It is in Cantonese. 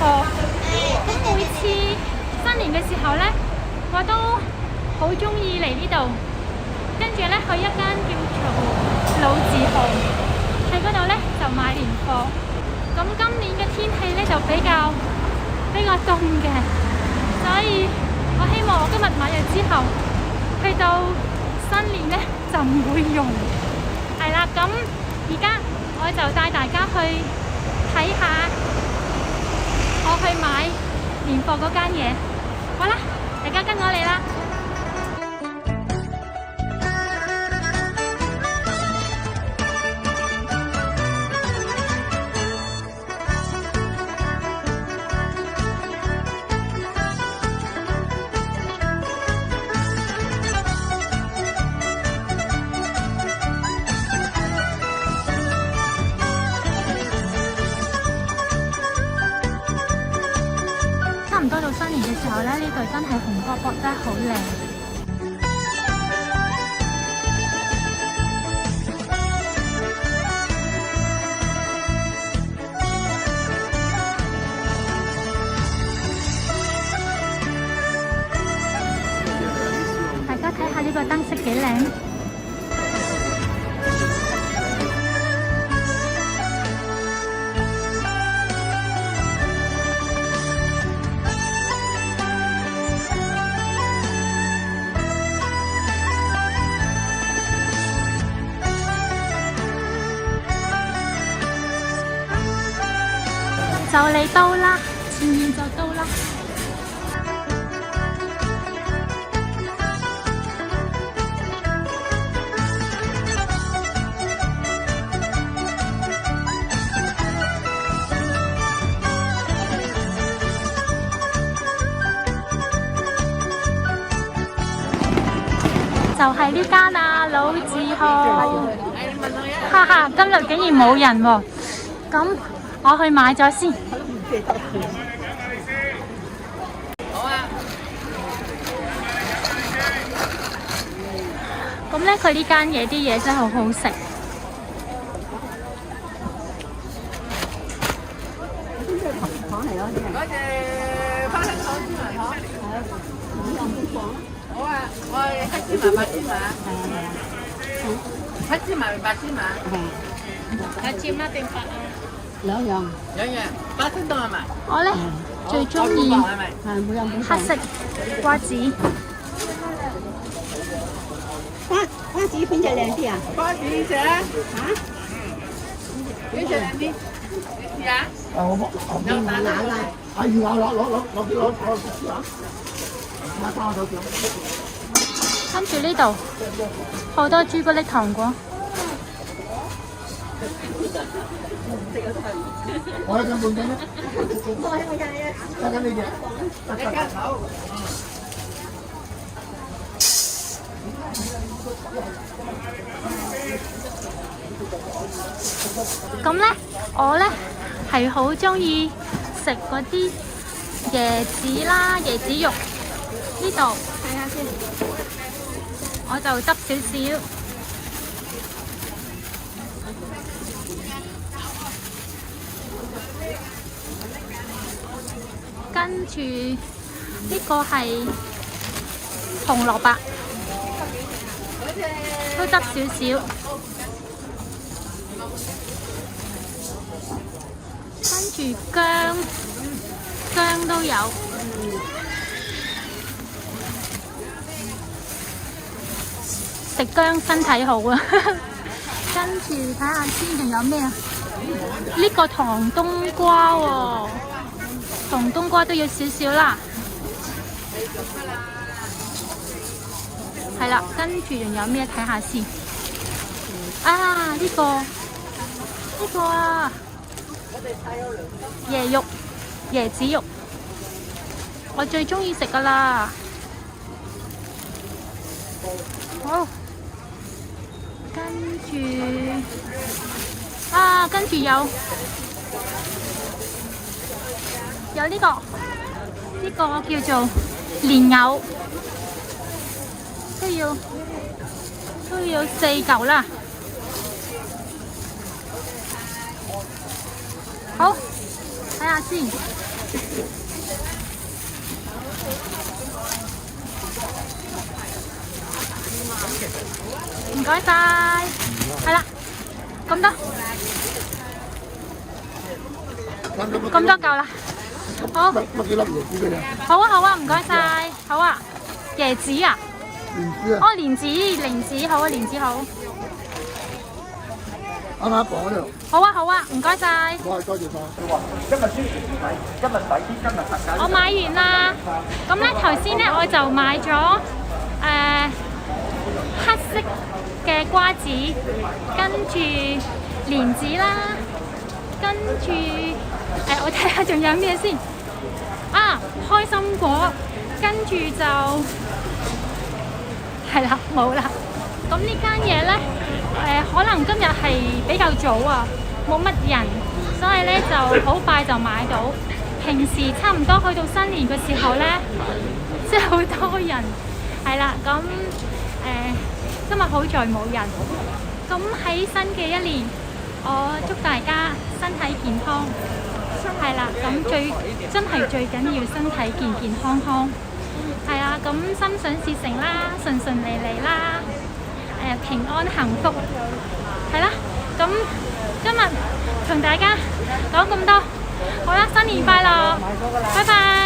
貨。咁每次新年嘅時候呢，我都好中意嚟呢度，跟住呢，去一間叫做老字號，喺嗰度呢就買年貨。咁今年嘅天氣呢就比較凍嘅，所以我希望我今日買咗之後，去到新年呢就唔會溶。係啦，咁而家我就帶大家去睇下我去買年貨嗰間嘢。好啦，大家跟我嚟啦。差唔多到新年嘅時候咧，呢度真係紅卜卜，真係好靚。大家睇下呢個燈飾幾靚。就嚟到啦，前面就到啦。就係呢間啊，老字號。哈哈，今日竟然冇人喎，咁我去買咗先。好啊。咁咧，佢呢間嘢啲嘢真係好好食。糖嚟咯，嗰隻花生糖、芝麻糖，係啊，五樣半糖。好啊，我係黑芝麻、白芝麻。黑芝麻、白芝麻。係。有甜啦定白啊？兩樣，花生糖係咪？我咧最中意黑色瓜子。瓜子邊隻靚啲啊？瓜子呢隻嚇？邊隻靚啲？你試下。我冇打爛啦。哎呀，攞跟住呢度好多朱古力糖果。我一斤半斤啦。得緊呢隻。一間好。咁咧，我咧係好中意食嗰啲椰子啦、椰子肉。呢度睇下先，我就執少少。跟住呢個係紅蘿蔔，都執少少。跟住薑都有。食薑身體好啊！跟住睇下先，仲有咩啊？呢個糖冬瓜喎。糖冬瓜都要少少啦，係啦，跟住仲有咩睇下先？啊，呢個啊，椰肉、椰子肉，我最中意食噶啦。好，跟住有呢個叫做蓮藕，都要4嚿啦。好，睇下先。唔該晒，係啦，咁多夠啦，好。乜幾粒椰子俾你？好啊好啊，唔該晒，好啊，椰子啊，蓮子啊，哦蓮子好啊蓮子好，啱啱講嗰度。好啊好啊，唔該晒。多謝晒。我買完啦，咁咧頭先咧我就買咗黑色嘅瓜子，跟住蓮子啦，跟住我睇下仲有咩先啊，開心果，跟住就係啦冇啦。咁呢間嘢咧可能今日係比較早啊，冇乜人，所以咧就好快就買到。平時差唔多去到新年嘅時候咧，即係好多人，係啦。咁今日好在冇人。咁喺新嘅一年，我祝大家身體健康，係啦。咁真係最緊要身體健健康康，係啊。咁心想事成啦，順順利利啦，平安幸福，係啦。咁今日同大家講咁多，好啦，新年快樂，拜拜。